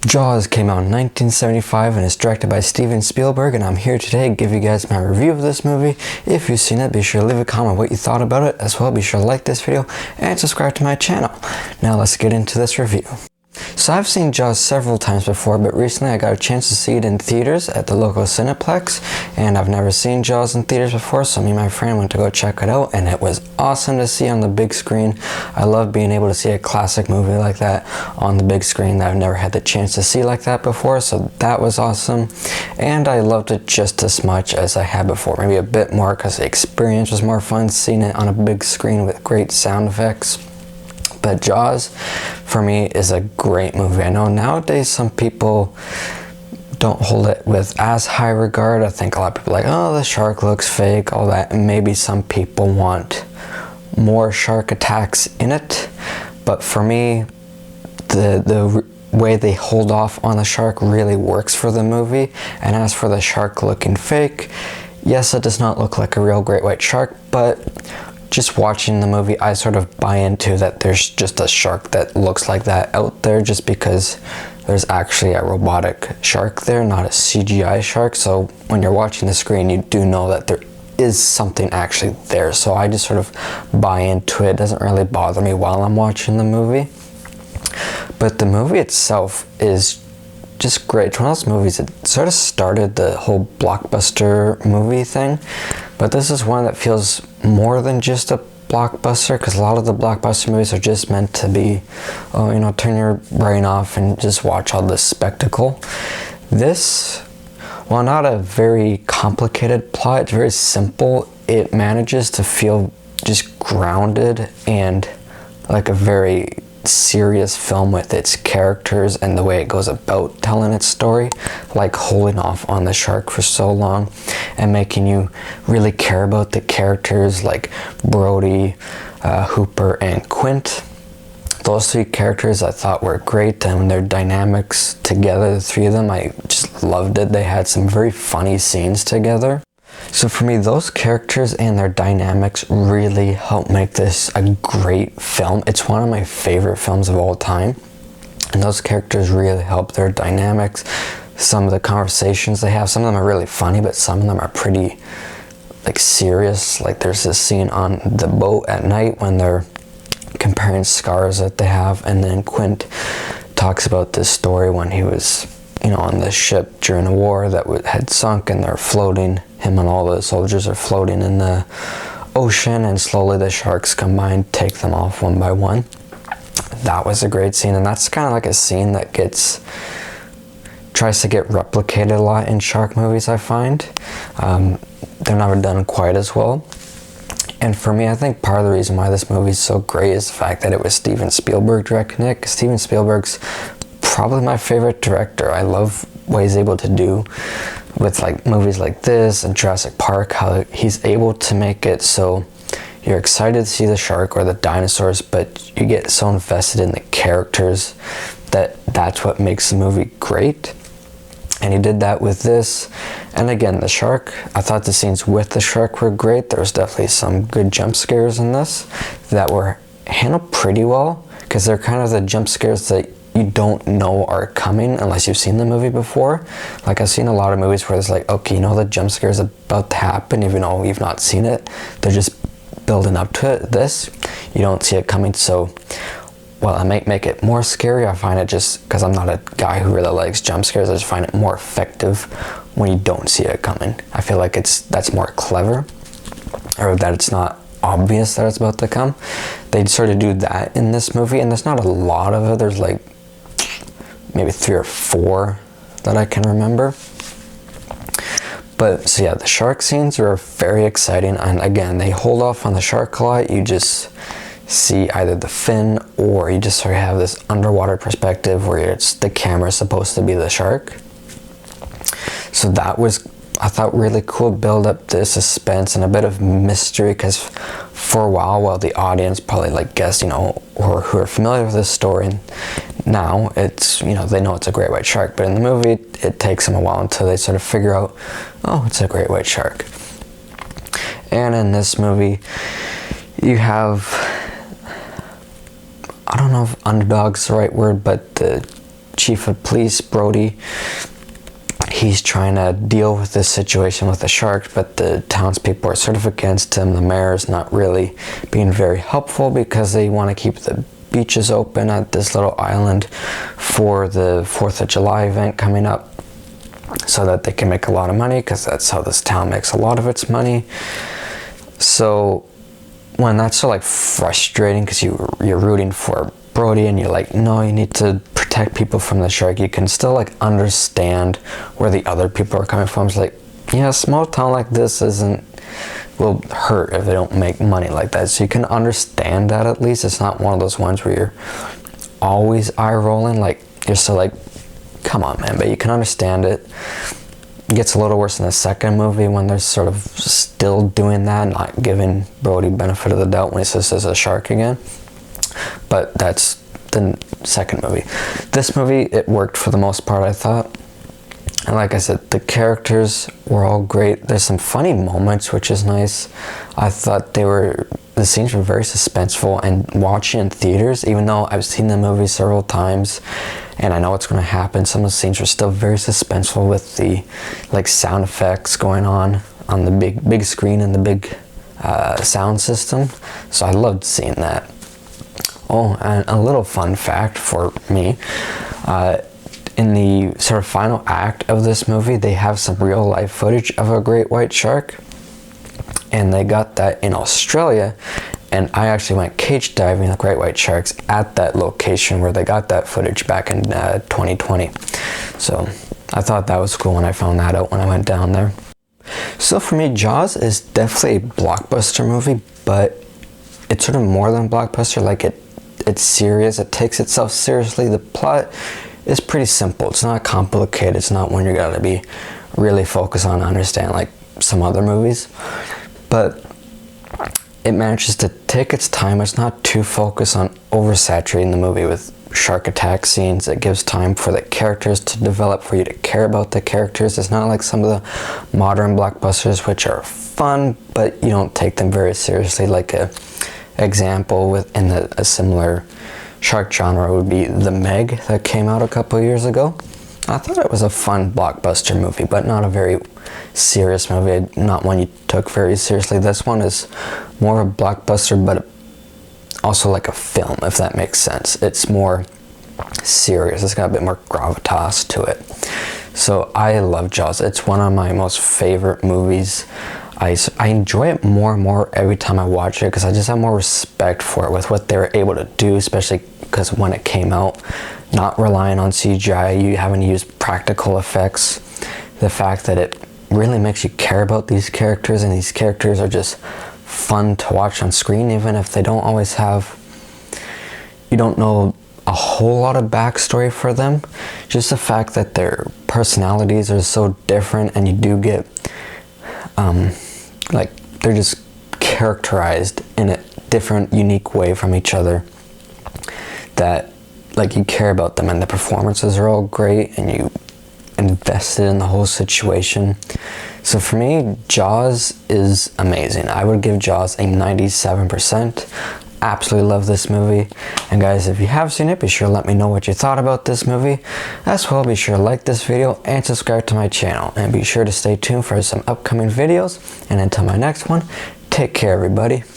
Jaws came out in 1975 and is directed by Steven Spielberg, and I'm here today to give you guys my review of this movie. If you've seen it, be sure to leave a comment what you thought about it. As well, be sure to like this video and subscribe to my channel. Now let's get into this review. So I've seen Jaws several times before, but recently I got a chance to see it in theaters at the local Cineplex, and I've never seen Jaws in theaters before, so me and my friend went to go check it out, and it was awesome to see on the big screen. I love being able to see a classic movie like that on the big screen that I've never had the chance to see like that before, so that was awesome. And I loved it just as much as I had before, maybe a bit more, because the experience was more fun seeing it on a big screen with great sound effects. But Jaws, for me, is a great movie. I know nowadays some people don't hold it with as high regard. I think a lot of people are like, oh, the shark looks fake, all that. And maybe some people want more shark attacks in it. But for me, the way they hold off on the shark really works for the movie. And as for the shark looking fake, yes, it does not look like a real great white shark, but just watching the movie, I sort of buy into that there's just a shark that looks like that out there, just because there's actually a robotic shark there, not a CGI shark. So when you're watching the screen, you do know that there is something actually there. So I just sort of buy into it. It doesn't really bother me while I'm watching the movie. But the movie itself is just great. It's one of those movies that sort of started the whole blockbuster movie thing, but this is one that feels more than just a blockbuster, because a lot of the blockbuster movies are just meant to be, oh, you know, turn your brain off and just watch all this spectacle. This, while not a very complicated plot, it's very simple. It manages to feel just grounded and like a very serious film with its characters and the way it goes about telling its story, like holding off on the shark for so long and making you really care about the characters like Brody, Hooper, and Quint. Those three characters I thought were great, and their dynamics together, the three of them, I just loved it. They had some very funny scenes together. So for me, those characters and their dynamics really help make this a great film. It's one of my favorite films of all time. And those characters really help their dynamics. Some of the conversations they have, some of them are really funny, but some of them are pretty like serious. Like there's this scene on the boat at night when they're comparing scars that they have, and then Quint talks about this story when he was, you know, on the ship during a war that had sunk, and they're floating, him and all the soldiers are floating in the ocean, and slowly the sharks come by and take them off one by one. That was a great scene, and that's kind of like a scene that tries to get replicated a lot in shark movies, I find. They're never done quite as well. And for me, I think part of the reason why this movie is so great is the fact that it was Steven Spielberg directing it. Steven Spielberg's probably my favorite director. I love what he's able to do with like movies like this and Jurassic Park, how he's able to make it so you're excited to see the shark or the dinosaurs, but you get so invested in the characters that's what makes the movie great. And he did that with this. And again, the shark, I thought the scenes with the shark were great. There was definitely some good jump scares in this that were handled pretty well, because they're kind of the jump scares that you don't know are coming unless you've seen the movie before. Like I've seen a lot of movies where it's like, okay, you know the jump scare is about to happen even though you've not seen it. They're just building up to it. This, you don't see it coming, so while it might make it more scary, I find it, just because I'm not a guy who really likes jump scares, I just find it more effective when you don't see it coming. I feel like that's more clever, or that it's not obvious that it's about to come. They sort of do that in this movie, and there's not a lot of it. There's like maybe 3 or 4 that I can remember. But so yeah, the shark scenes are very exciting, and again, they hold off on the shark a lot. You just see either the fin, or you just sort of have this underwater perspective where it's the camera supposed to be the shark. So that was, I thought, really cool. Build up the suspense and a bit of mystery, because for a while the audience probably like guessed, you know, or who are familiar with this story, now it's, you know, they know it's a great white shark, but in the movie it takes them a while until they sort of figure out, oh, it's a great white shark. And in this movie you have, I don't know if underdog's the right word, but the chief of police, Brody, he's trying to deal with this situation with the shark, but the townspeople are sort of against him. The mayor is not really being very helpful because they want to keep the beaches open at this little island for the 4th of July event coming up, so that they can make a lot of money, because that's how this town makes a lot of its money. So when that's so like frustrating, because you're rooting for Brody and you're like, no, you need to protect people from the shark, you can still like understand where the other people are coming from. It's like, yeah, a small town like this will hurt if they don't make money like that. So you can understand that at least. It's not one of those ones where you're always eye rolling, like you're still like, come on man, but you can understand it. It gets a little worse in the second movie when they're sort of still doing that, not giving Brody benefit of the doubt when he says there's a shark again. But that's the second movie. This movie, it worked for the most part, I thought. And like I said, the characters were all great. There's some funny moments, which is nice. I thought the scenes were very suspenseful, and watching in theaters, even though I've seen the movie several times and I know what's going to happen, some of the scenes were still very suspenseful with the like sound effects going on the big screen and the big sound system. So I loved seeing that. Oh, and a little fun fact for me, in the sort of final act of this movie, they have some real life footage of a great white shark, and they got that in Australia, and I actually went cage diving with great white sharks at that location where they got that footage back in 2020. So I thought that was cool when I found that out when I went down there. So for me, Jaws is definitely a blockbuster movie, but it's sort of more than a blockbuster. Like it's serious, it takes itself seriously. The plot is pretty simple, it's not complicated, it's not one you're gonna be really focused on to understand like some other movies, but it manages to take its time. It's not too focused on oversaturating the movie with shark attack scenes. It gives time for the characters to develop, for you to care about the characters. It's not like some of the modern blockbusters, which are fun, but you don't take them very seriously. Like a example within a similar shark genre would be The Meg that came out a couple years ago. I thought it was a fun blockbuster movie, but not a very serious movie, not one you took very seriously. This one is more of a blockbuster, but also like a film, if that makes sense. It's more serious, it's got a bit more gravitas to it. So I love Jaws. It's one of my most favorite movies. I enjoy it more and more every time I watch it, because I just have more respect for it with what they were able to do, especially because when it came out, not relying on CGI, you having to use practical effects. The fact that it really makes you care about these characters, and these characters are just fun to watch on screen, even if they don't always have, you don't know a whole lot of backstory for them. Just the fact that their personalities are so different, and you do get like they're just characterized in a different, unique way from each other, that like you care about them, and the performances are all great, and you invested in the whole situation. So for me, Jaws is amazing. I would give Jaws a 97%. Absolutely love this movie. And guys, if you have seen it, be sure to let me know what you thought about this movie. As well, be sure to like this video and subscribe to my channel, and be sure to stay tuned for some upcoming videos. And until my next one, take care everybody.